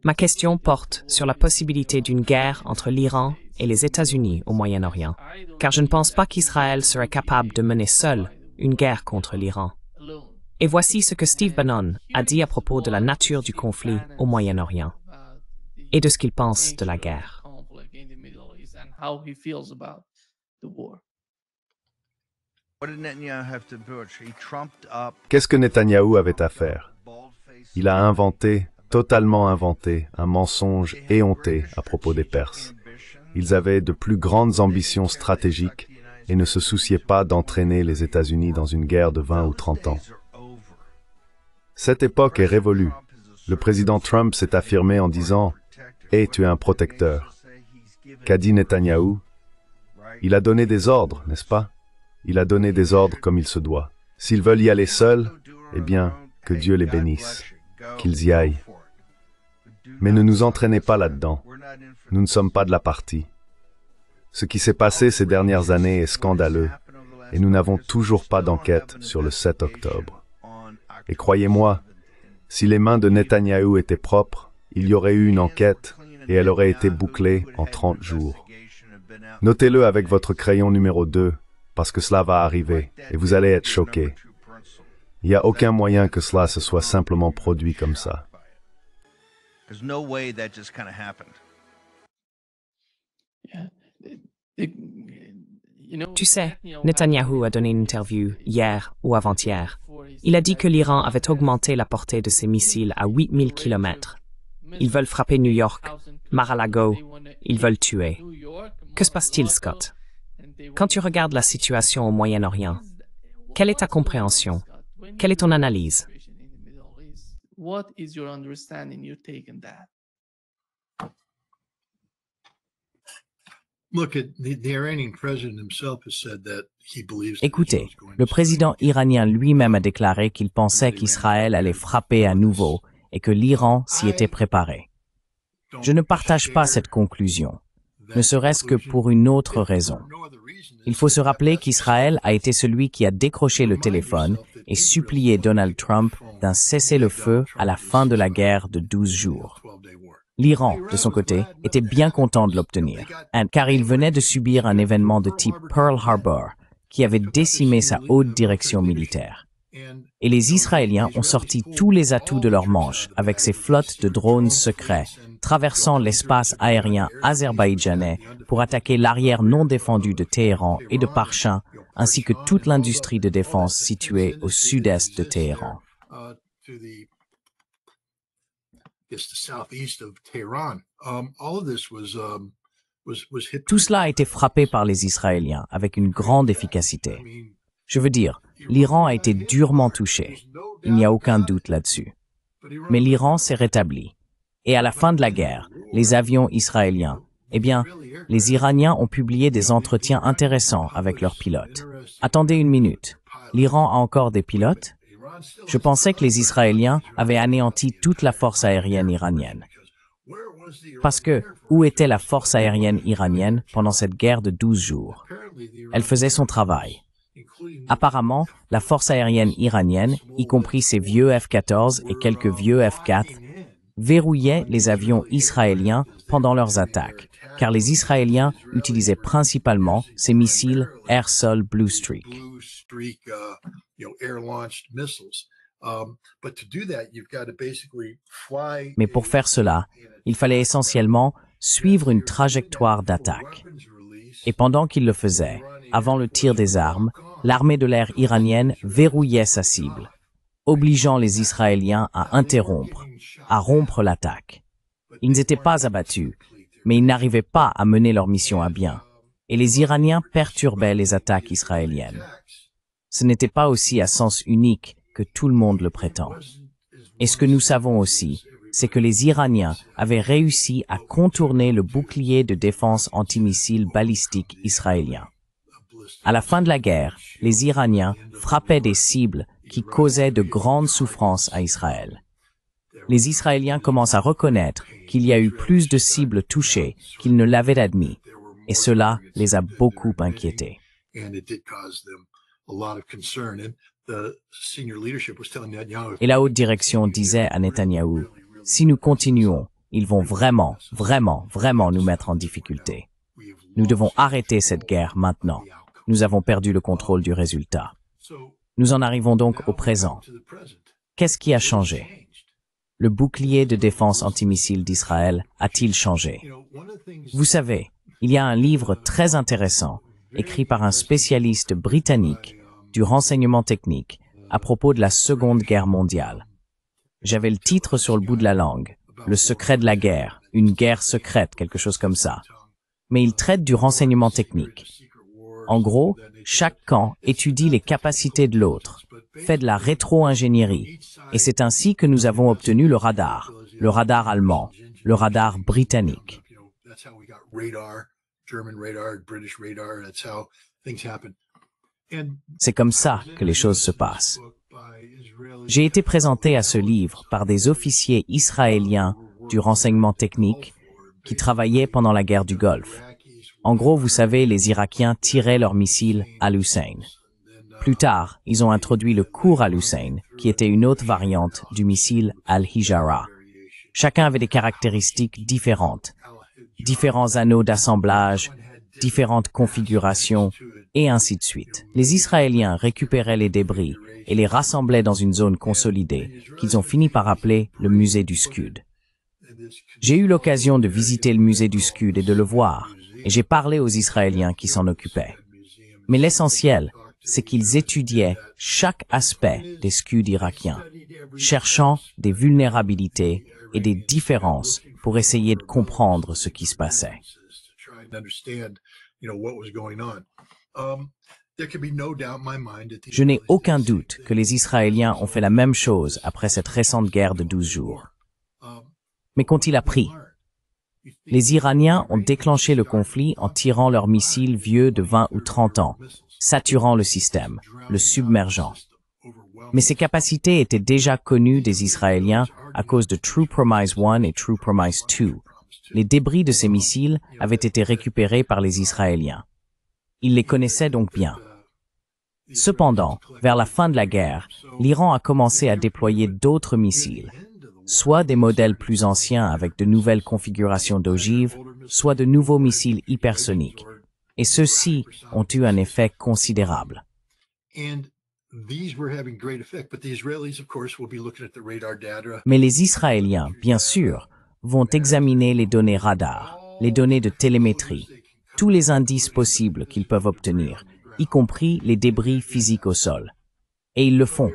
Ma question porte sur la possibilité d'une guerre entre l'Iran et les États-Unis au Moyen-Orient, car je ne pense pas qu'Israël serait capable de mener seul une guerre contre l'Iran. Et voici ce que Steve Bannon a dit à propos de la nature du conflit au Moyen-Orient et de ce qu'il pense de la guerre. Qu'est-ce que Netanyahou avait à faire? Il a inventé, totalement inventé, un mensonge éhonté à propos des Perses. Ils avaient de plus grandes ambitions stratégiques et ne se souciaient pas d'entraîner les États-Unis dans une guerre de 20 ou 30 ans. Cette époque est révolue. Le président Trump s'est affirmé en disant « Hey, tu es un protecteur ». Qu'a dit Netanyahou? Il a donné des ordres, n'est-ce pas? Il a donné des ordres comme il se doit. S'ils veulent y aller seuls, eh bien, que Dieu les bénisse, qu'ils y aillent. Mais ne nous entraînez pas là-dedans. Nous ne sommes pas de la partie. Ce qui s'est passé ces dernières années est scandaleux, et nous n'avons toujours pas d'enquête sur le 7 octobre. Et croyez-moi, si les mains de Netanyahou étaient propres, il y aurait eu une enquête, et elle aurait été bouclée en 30 jours. Notez-le avec votre crayon numéro 2, parce que cela va arriver, et vous allez être choqués. Il n'y a aucun moyen que cela se soit simplement produit comme ça. Tu sais, Netanyahou a donné une interview hier ou avant-hier. Il a dit que l'Iran avait augmenté la portée de ses missiles à 8000 km. Ils veulent frapper New York, Mar-a-Lago, ils veulent tuer. Que se passe-t-il, Scott? Quand tu regardes la situation au Moyen-Orient, quelle est ta compréhension? Quelle est ton analyse? Écoutez, le président iranien lui-même a déclaré qu'il pensait qu'Israël allait frapper à nouveau et que l'Iran s'y était préparé. Je ne partage pas cette conclusion, ne serait-ce que pour une autre raison. Il faut se rappeler qu'Israël a été celui qui a décroché le téléphone et supplié Donald Trump d'un cessez-le-feu à la fin de la guerre de 12 jours. L'Iran, de son côté, était bien content de l'obtenir, car il venait de subir un événement de type Pearl Harbor qui avait décimé sa haute direction militaire. Et les Israéliens ont sorti tous les atouts de leur manche avec ces flottes de drones secrets traversant l'espace aérien azerbaïdjanais pour attaquer l'arrière non défendu de Téhéran et de Parchin, ainsi que toute l'industrie de défense située au sud-est de Téhéran. Tout cela a été frappé par les Israéliens avec une grande efficacité. Je veux dire, l'Iran a été durement touché. Il n'y a aucun doute là-dessus. Mais l'Iran s'est rétabli. Et à la fin de la guerre, les avions israéliens, eh bien, les Iraniens ont publié des entretiens intéressants avec leurs pilotes. Attendez une minute. L'Iran a encore des pilotes? Je pensais que les Israéliens avaient anéanti toute la force aérienne iranienne. Parce que, où était la force aérienne iranienne pendant cette guerre de 12 jours? Elle faisait son travail. Apparemment, la force aérienne iranienne, y compris ses vieux F-14 et quelques vieux F-4, verrouillait les avions israéliens pendant leurs attaques, car les Israéliens utilisaient principalement ces missiles Air-Sol Blue Streak. Mais pour faire cela, il fallait essentiellement suivre une trajectoire d'attaque. Et pendant qu'il le faisait, avant le tir des armes, l'armée de l'air iranienne verrouillait sa cible, obligeant les Israéliens à interrompre, à rompre l'attaque. Ils n'étaient pas abattus, mais ils n'arrivaient pas à mener leur mission à bien, et les Iraniens perturbaient les attaques israéliennes. Ce n'était pas aussi à sens unique que tout le monde le prétend. Et ce que nous savons aussi, c'est que les Iraniens avaient réussi à contourner le bouclier de défense antimissile balistique israélien. À la fin de la guerre, les Iraniens frappaient des cibles qui causaient de grandes souffrances à Israël. Les Israéliens commencent à reconnaître qu'il y a eu plus de cibles touchées qu'ils ne l'avaient admis, et cela les a beaucoup inquiétés. Et la haute direction disait à Netanyahou, « Si nous continuons, ils vont vraiment nous mettre en difficulté. Nous devons arrêter cette guerre maintenant. Nous avons perdu le contrôle du résultat. » Nous en arrivons donc au présent. Qu'est-ce qui a changé? Le bouclier de défense antimissile d'Israël a-t-il changé? Vous savez, il y a un livre très intéressant, écrit par un spécialiste britannique du renseignement technique à propos de la Seconde Guerre mondiale. J'avais le titre sur le bout de la langue, Le secret de la guerre, une guerre secrète, quelque chose comme ça. Mais il traite du renseignement technique. En gros, chaque camp étudie les capacités de l'autre, fait de la rétro-ingénierie, et c'est ainsi que nous avons obtenu le radar allemand, le radar britannique. C'est comme ça que les choses se passent. J'ai été présenté à ce livre par des officiers israéliens du renseignement technique qui travaillaient pendant la guerre du Golfe. En gros, vous savez, les Irakiens tiraient leurs missiles Al-Hussein. Plus tard, ils ont introduit le cours Al-Hussein, qui était une autre variante du missile Al-Hijara. Chacun avait des caractéristiques différentes, différents anneaux d'assemblage, différentes configurations, et ainsi de suite. Les Israéliens récupéraient les débris et les rassemblaient dans une zone consolidée qu'ils ont fini par appeler le musée du Scud. J'ai eu l'occasion de visiter le musée du Scud et de le voir, et j'ai parlé aux Israéliens qui s'en occupaient. Mais l'essentiel, c'est qu'ils étudiaient chaque aspect des Scuds irakiens, cherchant des vulnérabilités et des différences pour essayer de comprendre ce qui se passait. Je n'ai aucun doute que les Israéliens ont fait la même chose après cette récente guerre de 12 jours. Mais qu'ont-ils appris? Les Iraniens ont déclenché le conflit en tirant leurs missiles vieux de 20 ou 30 ans, saturant le système, le submergeant. Mais ces capacités étaient déjà connues des Israéliens à cause de True Promise 1 et True Promise 2. Les débris de ces missiles avaient été récupérés par les Israéliens. Ils les connaissaient donc bien. Cependant, vers la fin de la guerre, l'Iran a commencé à déployer d'autres missiles, soit des modèles plus anciens avec de nouvelles configurations d'ogives, soit de nouveaux missiles hypersoniques. Et ceux-ci ont eu un effet considérable. Mais les Israéliens, bien sûr, vont examiner les données radar, les données de télémétrie, tous les indices possibles qu'ils peuvent obtenir, y compris les débris physiques au sol. Et ils le font.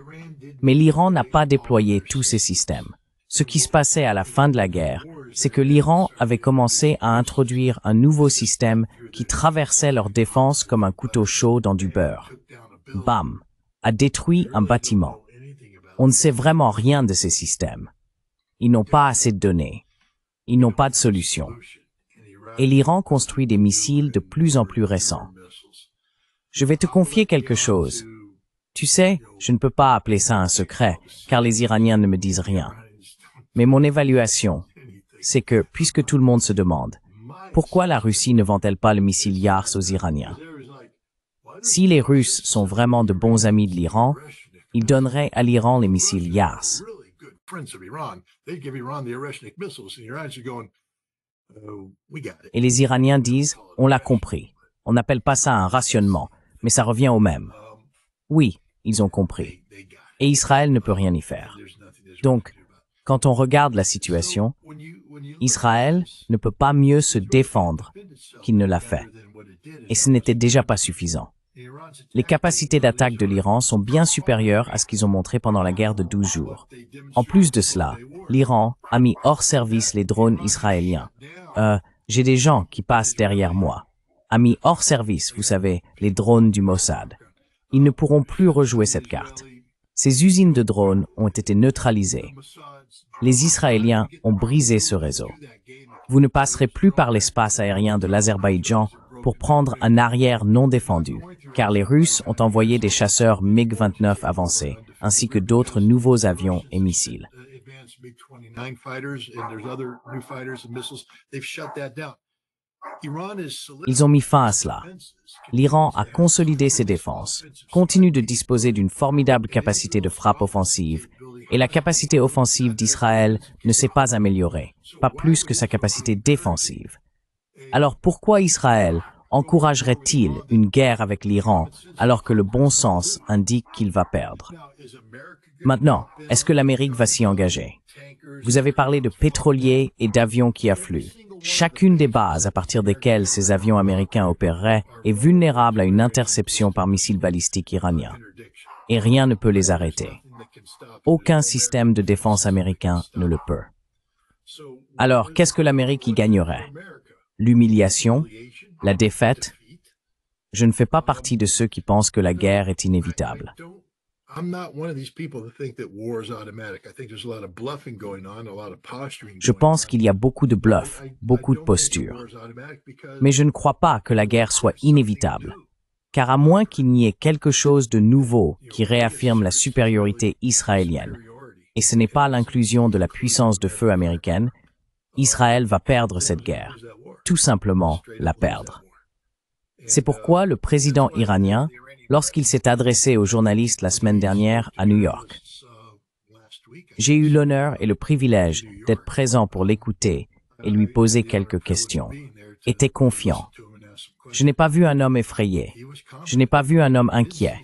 Mais l'Iran n'a pas déployé tous ces systèmes. Ce qui se passait à la fin de la guerre, c'est que l'Iran avait commencé à introduire un nouveau système qui traversait leur défense comme un couteau chaud dans du beurre. Bam! A détruit un bâtiment. On ne sait vraiment rien de ces systèmes. Ils n'ont pas assez de données. Ils n'ont pas de solution. Et l'Iran construit des missiles de plus en plus récents. Je vais te confier quelque chose. Tu sais, je ne peux pas appeler ça un secret, car les Iraniens ne me disent rien. Mais mon évaluation, c'est que, puisque tout le monde se demande, pourquoi la Russie ne vend-elle pas le missile Yars aux Iraniens? Si les Russes sont vraiment de bons amis de l'Iran, ils donneraient à l'Iran les missiles Yars. Et les Iraniens disent, on l'a compris. On n'appelle pas ça un rationnement, mais ça revient au même. Oui, ils ont compris. Et Israël ne peut rien y faire. Donc, quand on regarde la situation, Israël ne peut pas mieux se défendre qu'il ne l'a fait. Et ce n'était déjà pas suffisant. Les capacités d'attaque de l'Iran sont bien supérieures à ce qu'ils ont montré pendant la guerre de 12 jours. En plus de cela, l'Iran a mis hors service les drones israéliens. J'ai des gens qui passent derrière moi. A mis hors service, vous savez, les drones du Mossad. Ils ne pourront plus rejouer cette carte. Ces usines de drones ont été neutralisées. Les Israéliens ont brisé ce réseau. Vous ne passerez plus par l'espace aérien de l'Azerbaïdjan pour prendre un arrière non défendu, car les Russes ont envoyé des chasseurs MiG-29 avancés, ainsi que d'autres nouveaux avions et missiles. Ils ont mis fin à cela. L'Iran a consolidé ses défenses, continue de disposer d'une formidable capacité de frappe offensive, et la capacité offensive d'Israël ne s'est pas améliorée, pas plus que sa capacité défensive. Alors pourquoi Israël encouragerait-il une guerre avec l'Iran alors que le bon sens indique qu'il va perdre? Maintenant, est-ce que l'Amérique va s'y engager? Vous avez parlé de pétroliers et d'avions qui affluent. Chacune des bases à partir desquelles ces avions américains opéreraient est vulnérable à une interception par missile balistique iranien. Et rien ne peut les arrêter. Aucun système de défense américain ne le peut. Alors, qu'est-ce que l'Amérique y gagnerait? L'humiliation? La défaite? Je ne fais pas partie de ceux qui pensent que la guerre est inévitable. Je pense qu'il y a beaucoup de bluff, beaucoup de posture. Mais je ne crois pas que la guerre soit inévitable, car à moins qu'il n'y ait quelque chose de nouveau qui réaffirme la supériorité israélienne, et ce n'est pas l'inclusion de la puissance de feu américaine, Israël va perdre cette guerre, tout simplement la perdre. C'est pourquoi le président iranien, lorsqu'il s'est adressé aux journalistes la semaine dernière à New York, j'ai eu l'honneur et le privilège d'être présent pour l'écouter et lui poser quelques questions, était confiant. Je n'ai pas vu un homme effrayé, je n'ai pas vu un homme inquiet,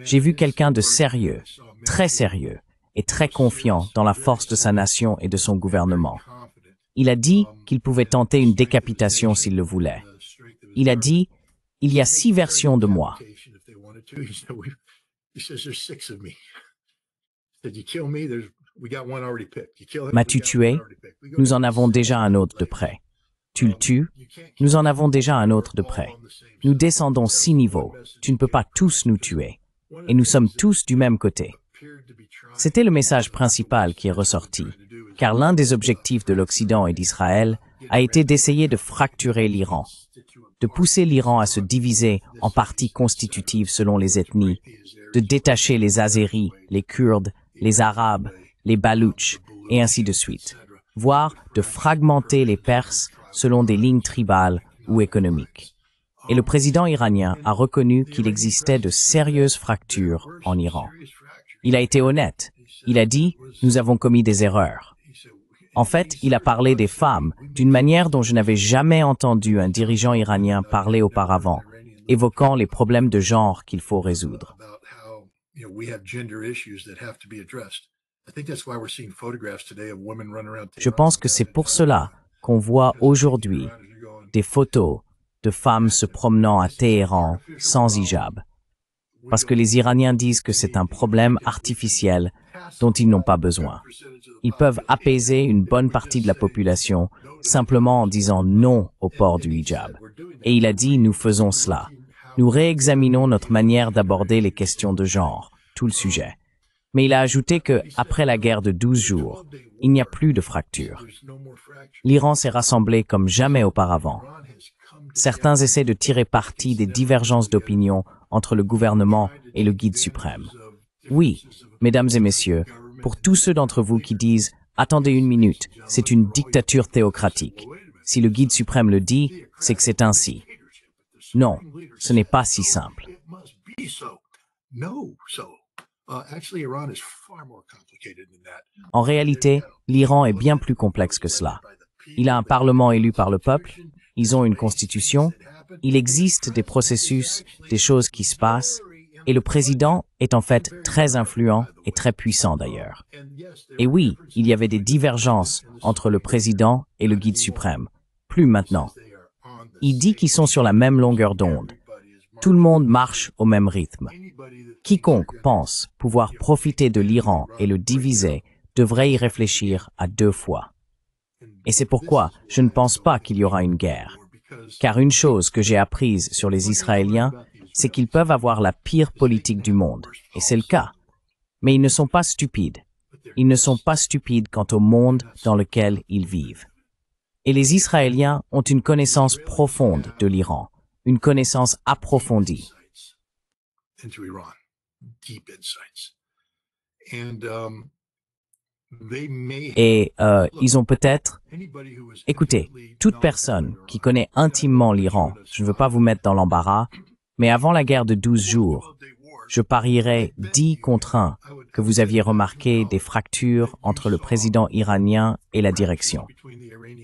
j'ai vu quelqu'un de sérieux, très sérieux et très confiant dans la force de sa nation et de son gouvernement. Il a dit qu'il pouvait tenter une décapitation s'il le voulait. Il a dit « Il y a 6 versions de moi. » M'as-tu tué? Nous en avons déjà un autre de près. Tu le tues? Nous en avons déjà un autre de près. Nous descendons 6 niveaux. Tu ne peux pas tous nous tuer. Et nous sommes tous du même côté. C'était le message principal qui est ressorti, car l'un des objectifs de l'Occident et d'Israël a été d'essayer de fracturer l'Iran, de pousser l'Iran à se diviser en parties constitutives selon les ethnies, de détacher les Azéris, les Kurdes, les Arabes, les Baloutches, et ainsi de suite, voire de fragmenter les Perses selon des lignes tribales ou économiques. Et le président iranien a reconnu qu'il existait de sérieuses fractures en Iran. Il a été honnête. Il a dit « Nous avons commis des erreurs ». En fait, il a parlé des femmes d'une manière dont je n'avais jamais entendu un dirigeant iranien parler auparavant, évoquant les problèmes de genre qu'il faut résoudre. Je pense que c'est pour cela qu'on voit aujourd'hui des photos de femmes se promenant à Téhéran sans hijab. Parce que les Iraniens disent que c'est un problème artificiel dont ils n'ont pas besoin. Ils peuvent apaiser une bonne partie de la population simplement en disant non au port du hijab. Et il a dit « Nous faisons cela. Nous réexaminons notre manière d'aborder les questions de genre, tout le sujet. » Mais il a ajouté que, après la guerre de 12 jours, il n'y a plus de fracture. L'Iran s'est rassemblé comme jamais auparavant. Certains essaient de tirer parti des divergences d'opinion entre le gouvernement et le guide suprême. Oui, mesdames et messieurs, pour tous ceux d'entre vous qui disent « Attendez une minute, c'est une dictature théocratique. Si le guide suprême le dit, c'est que c'est ainsi. » Non, ce n'est pas si simple. En réalité, l'Iran est bien plus complexe que cela. Il a un parlement élu par le peuple, ils ont une constitution, il existe des processus, des choses qui se passent, et le président est en fait très influent et très puissant d'ailleurs. Et oui, il y avait des divergences entre le président et le guide suprême, plus maintenant. Il dit qu'ils sont sur la même longueur d'onde. Tout le monde marche au même rythme. Quiconque pense pouvoir profiter de l'Iran et le diviser devrait y réfléchir à 2 fois. Et c'est pourquoi je ne pense pas qu'il y aura une guerre. Car une chose que j'ai apprise sur les Israéliens, c'est qu'ils peuvent avoir la pire politique du monde, et c'est le cas. Mais ils ne sont pas stupides. Ils ne sont pas stupides quant au monde dans lequel ils vivent. Et les Israéliens ont une connaissance profonde de l'Iran, une connaissance approfondie. Et ils ont peut-être... Écoutez, toute personne qui connaît intimement l'Iran, je ne veux pas vous mettre dans l'embarras, mais avant la guerre de 12 jours, je parierais 10 contre 1 que vous aviez remarqué des fractures entre le président iranien et la direction.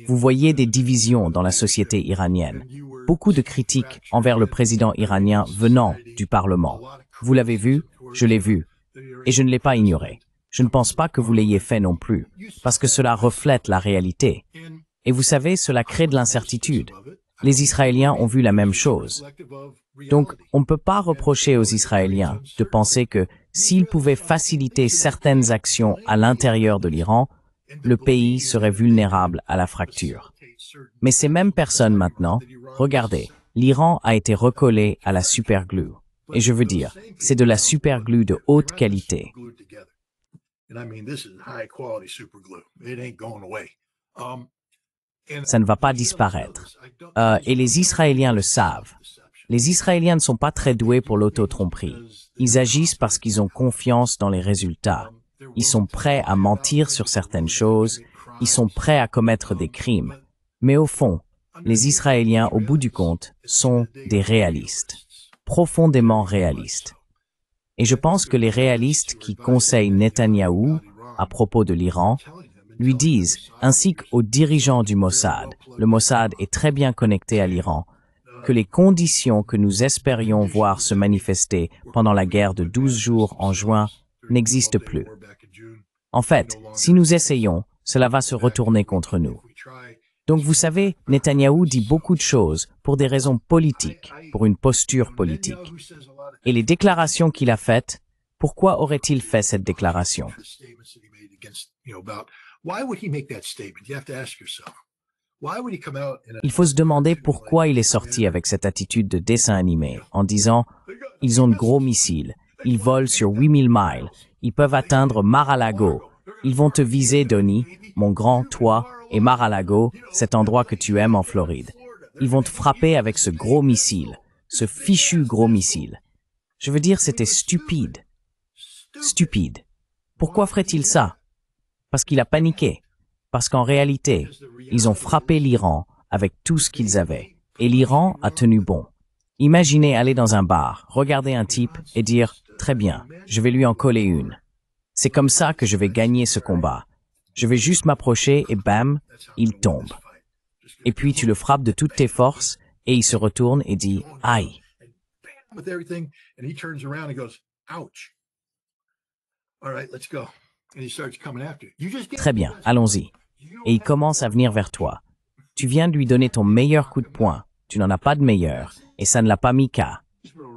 Vous voyez des divisions dans la société iranienne. Beaucoup de critiques envers le président iranien venant du Parlement. Vous l'avez vu, je l'ai vu, et je ne l'ai pas ignoré. Je ne pense pas que vous l'ayez fait non plus, parce que cela reflète la réalité. Et vous savez, cela crée de l'incertitude. Les Israéliens ont vu la même chose. Donc, on ne peut pas reprocher aux Israéliens de penser que s'ils pouvaient faciliter certaines actions à l'intérieur de l'Iran, le pays serait vulnérable à la fracture. Mais ces mêmes personnes maintenant, regardez, l'Iran a été recollé à la superglue. Et je veux dire, c'est de la superglue de haute qualité. Ça ne va pas disparaître. Et les Israéliens le savent. Les Israéliens ne sont pas très doués pour l'auto-tromperie. Ils agissent parce qu'ils ont confiance dans les résultats. Ils sont prêts à mentir sur certaines choses. Ils sont prêts à commettre des crimes. Mais au fond, les Israéliens, au bout du compte, sont des réalistes. Profondément réalistes. Et je pense que les réalistes qui conseillent Netanyahou à propos de l'Iran lui disent, ainsi qu'aux dirigeants du Mossad, le Mossad est très bien connecté à l'Iran, que les conditions que nous espérions voir se manifester pendant la guerre de 12 jours en juin n'existent plus. En fait, si nous essayons, cela va se retourner contre nous. Donc vous savez, Netanyahou dit beaucoup de choses pour des raisons politiques, pour une posture politique. Et les déclarations qu'il a faites, pourquoi aurait-il fait cette déclaration? Il faut se demander pourquoi il est sorti avec cette attitude de dessin animé, en disant « Ils ont de gros missiles, ils volent sur 8000 miles, ils peuvent atteindre Mar-a-Lago, ils vont te viser, Donnie, mon grand, toi, et Mar-a-Lago, cet endroit que tu aimes en Floride. Ils vont te frapper avec ce gros missile, ce fichu gros missile. » Je veux dire, c'était stupide. Stupide. Pourquoi ferait-il ça? Parce qu'il a paniqué. Parce qu'en réalité, ils ont frappé l'Iran avec tout ce qu'ils avaient. Et l'Iran a tenu bon. Imaginez aller dans un bar, regarder un type et dire « Très bien, je vais lui en coller une. C'est comme ça que je vais gagner ce combat. Je vais juste m'approcher et bam, il tombe. Et puis tu le frappes de toutes tes forces et il se retourne et dit « Aïe ». Très bien, allons-y. Et il commence à venir vers toi. Tu viens de lui donner ton meilleur coup de poing. Tu n'en as pas de meilleur. Et ça ne l'a pas mis qu'à.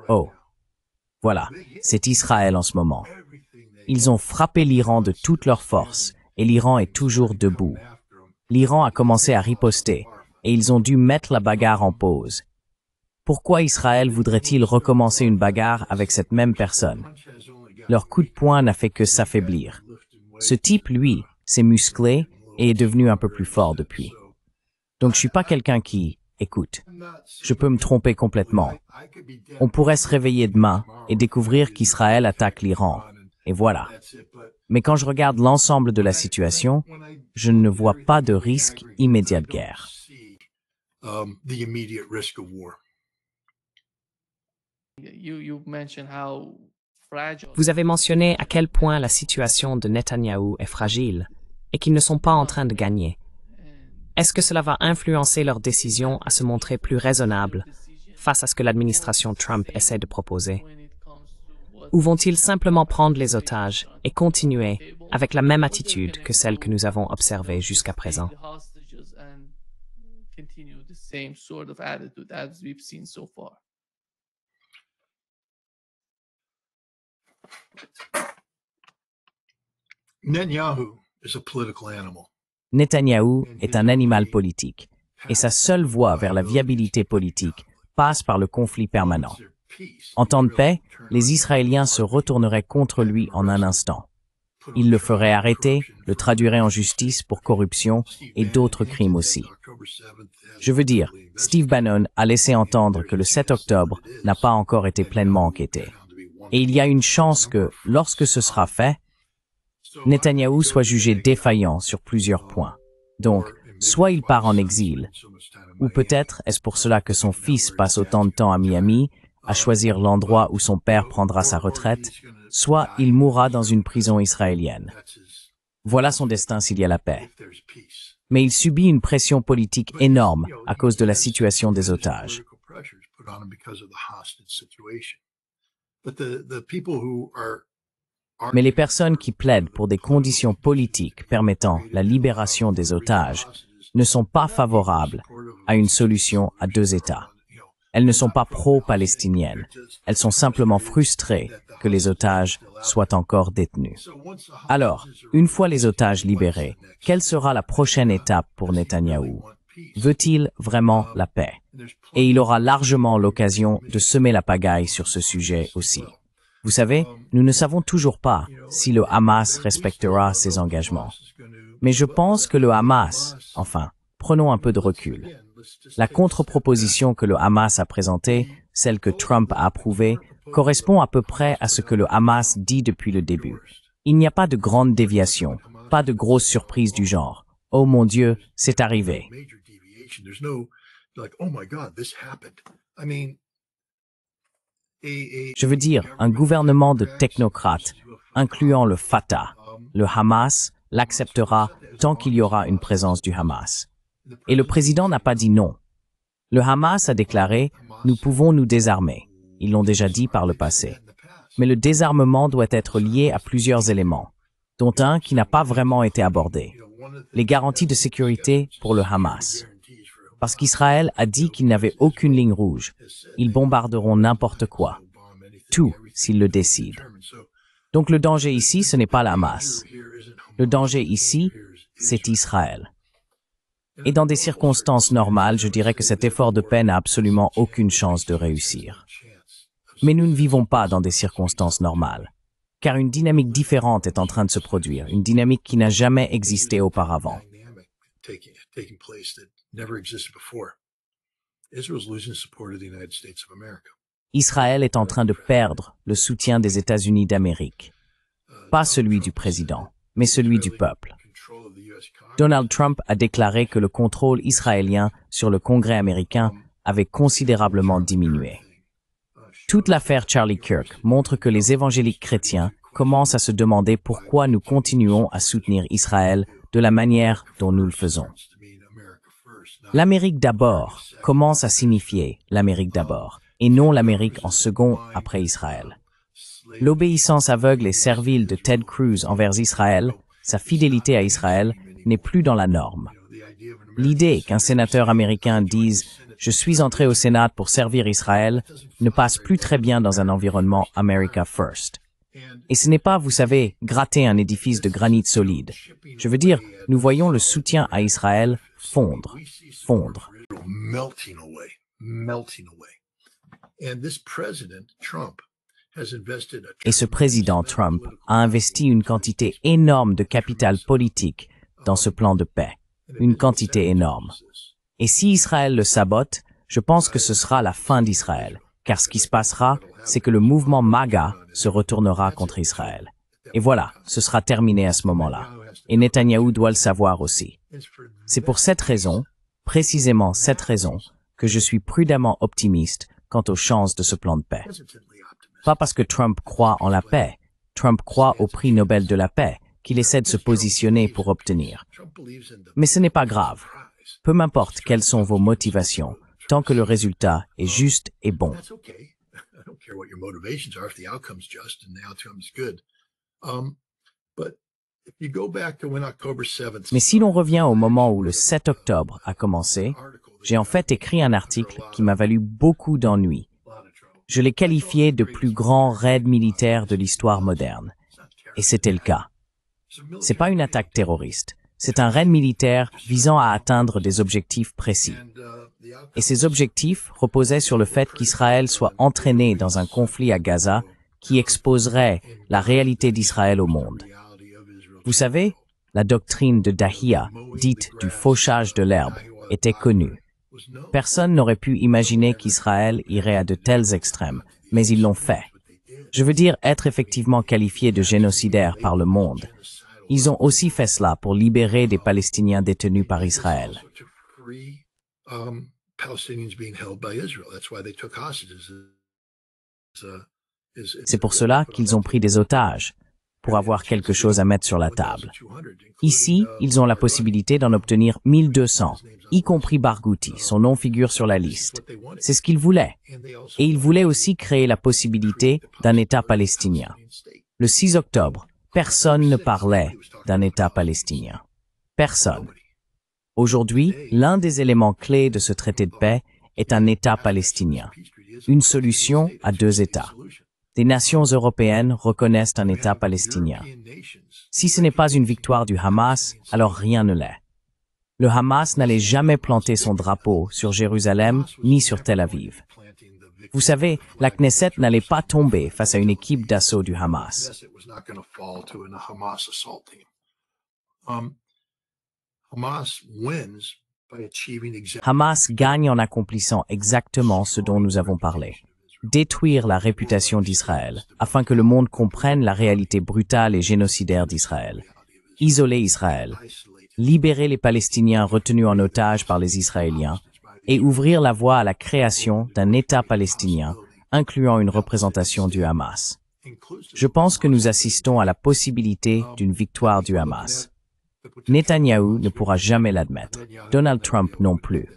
Oh. Voilà, c'est Israël en ce moment. Ils ont frappé l'Iran de toute leur force. Et l'Iran est toujours debout. L'Iran a commencé à riposter. Et ils ont dû mettre la bagarre en pause. Pourquoi Israël voudrait-il recommencer une bagarre avec cette même personne? Leur coup de poing n'a fait que s'affaiblir. Ce type, lui, s'est musclé et est devenu un peu plus fort depuis. Donc je suis pas quelqu'un qui, écoute, je peux me tromper complètement. On pourrait se réveiller demain et découvrir qu'Israël attaque l'Iran. Et voilà. Mais quand je regarde l'ensemble de la situation, je ne vois pas de risque immédiat de guerre. Vous avez mentionné à quel point la situation de Netanyahou est fragile et qu'ils ne sont pas en train de gagner. Est-ce que cela va influencer leur décision à se montrer plus raisonnable face à ce que l'administration Trump essaie de proposer? Ou vont-ils simplement prendre les otages et continuer avec la même attitude que celle que nous avons observée jusqu'à présent? Netanyahou est un animal politique, et sa seule voie vers la viabilité politique passe par le conflit permanent. En temps de paix, les Israéliens se retourneraient contre lui en un instant. Ils le feraient arrêter, le traduiraient en justice pour corruption et d'autres crimes aussi. Je veux dire, Steve Bannon a laissé entendre que le 7 octobre n'a pas encore été pleinement enquêté. Et il y a une chance que, lorsque ce sera fait, Netanyahou soit jugé défaillant sur plusieurs points. Donc, soit il part en exil, ou peut-être est-ce pour cela que son fils passe autant de temps à Miami, à choisir l'endroit où son père prendra sa retraite, soit il mourra dans une prison israélienne. Voilà son destin s'il y a la paix. Mais il subit une pression politique énorme à cause de la situation des otages. Mais les personnes qui plaident pour des conditions politiques permettant la libération des otages ne sont pas favorables à une solution à deux États. Elles ne sont pas pro-palestiniennes. Elles sont simplement frustrées que les otages soient encore détenus. Alors, une fois les otages libérés, quelle sera la prochaine étape pour Netanyahou? Veut-il vraiment la paix? Et il aura largement l'occasion de semer la pagaille sur ce sujet aussi. Vous savez, nous ne savons toujours pas si le Hamas respectera ses engagements. Mais je pense que le Hamas, enfin, prenons un peu de recul. La contre-proposition que le Hamas a présentée, celle que Trump a approuvée, correspond à peu près à ce que le Hamas dit depuis le début. Il n'y a pas de grande déviation, pas de grosse surprise du genre. Oh mon Dieu, c'est arrivé. Je veux dire, un gouvernement de technocrates, incluant le Fatah, le Hamas, l'acceptera tant qu'il y aura une présence du Hamas. Et le président n'a pas dit non. Le Hamas a déclaré « Nous pouvons nous désarmer ». Ils l'ont déjà dit par le passé. Mais le désarmement doit être lié à plusieurs éléments, dont un qui n'a pas vraiment été abordé. Les garanties de sécurité pour le Hamas. Parce qu'Israël a dit qu'il n'avait aucune ligne rouge. Ils bombarderont n'importe quoi. Tout, s'ils le décident. Donc le danger ici, ce n'est pas le Hamas. Le danger ici, c'est Israël. Et dans des circonstances normales, je dirais que cet effort de paix n'a absolument aucune chance de réussir. Mais nous ne vivons pas dans des circonstances normales, car une dynamique différente est en train de se produire, une dynamique qui n'a jamais existé auparavant. Israël est en train de perdre le soutien des États-Unis d'Amérique. Pas celui du président, mais celui du peuple. Donald Trump a déclaré que le contrôle israélien sur le Congrès américain avait considérablement diminué. Toute l'affaire Charlie Kirk montre que les évangéliques chrétiens commencent à se demander pourquoi nous continuons à soutenir Israël de la manière dont nous le faisons. L'Amérique d'abord commence à signifier l'Amérique d'abord, et non l'Amérique en second après Israël. L'obéissance aveugle et servile de Ted Cruz envers Israël, sa fidélité à Israël, n'est plus dans la norme. L'idée qu'un sénateur américain dise « Je suis entré au Sénat pour servir Israël » ne passe plus très bien dans un environnement America First. Et ce n'est pas, vous savez, gratter un édifice de granit solide. Je veux dire, nous voyons le soutien à Israël fondre. Et ce président Trump a investi une quantité énorme de capital politique dans ce plan de paix. Une quantité énorme. Et si Israël le sabote, je pense que ce sera la fin d'Israël. Car ce qui se passera, c'est que le mouvement MAGA se retournera contre Israël. Et voilà, ce sera terminé à ce moment-là. Et Netanyahou doit le savoir aussi. C'est pour cette raison, précisément cette raison, que je suis prudemment optimiste quant aux chances de ce plan de paix. Pas parce que Trump croit en la paix. Trump croit au prix Nobel de la paix, qu'il essaie de se positionner pour obtenir. Mais ce n'est pas grave. Peu m'importe quelles sont vos motivations, tant que le résultat est juste et bon. Mais si l'on revient au moment où le 7 octobre a commencé, j'ai en fait écrit un article qui m'a valu beaucoup d'ennuis. Je l'ai qualifié de plus grand raid militaire de l'histoire moderne. Et c'était le cas. C'est pas une attaque terroriste. C'est un raid militaire visant à atteindre des objectifs précis. Et ces objectifs reposaient sur le fait qu'Israël soit entraîné dans un conflit à Gaza qui exposerait la réalité d'Israël au monde. Vous savez, la doctrine de Dahia, dite du fauchage de l'herbe, était connue. Personne n'aurait pu imaginer qu'Israël irait à de tels extrêmes, mais ils l'ont fait. Je veux dire être effectivement qualifié de génocidaire par le monde. Ils ont aussi fait cela pour libérer des Palestiniens détenus par Israël. C'est pour cela qu'ils ont pris des otages, pour avoir quelque chose à mettre sur la table. Ici, ils ont la possibilité d'en obtenir 1200, y compris Barghouti, son nom figure sur la liste. C'est ce qu'ils voulaient. Et ils voulaient aussi créer la possibilité d'un État palestinien. Le 6 octobre, personne ne parlait d'un État palestinien. Personne. Aujourd'hui, l'un des éléments clés de ce traité de paix est un État palestinien. Une solution à deux États. Des nations européennes reconnaissent un État palestinien. Si ce n'est pas une victoire du Hamas, alors rien ne l'est. Le Hamas n'allait jamais planter son drapeau sur Jérusalem ni sur Tel Aviv. Vous savez, la Knesset n'allait pas tomber face à une équipe d'assaut du Hamas. Hamas gagne en accomplissant exactement ce dont nous avons parlé. Détruire la réputation d'Israël, afin que le monde comprenne la réalité brutale et génocidaire d'Israël. Isoler Israël. Libérer les Palestiniens retenus en otage par les Israéliens et ouvrir la voie à la création d'un État palestinien, incluant une représentation du Hamas. Je pense que nous assistons à la possibilité d'une victoire du Hamas. Netanyahou ne pourra jamais l'admettre, Donald Trump non plus.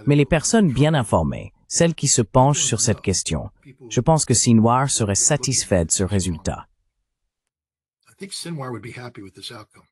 Mais les personnes bien informées, celles qui se penchent sur cette question, je pense que Sinwar serait satisfait de ce résultat. I think Sinwar would be happy with this outcome.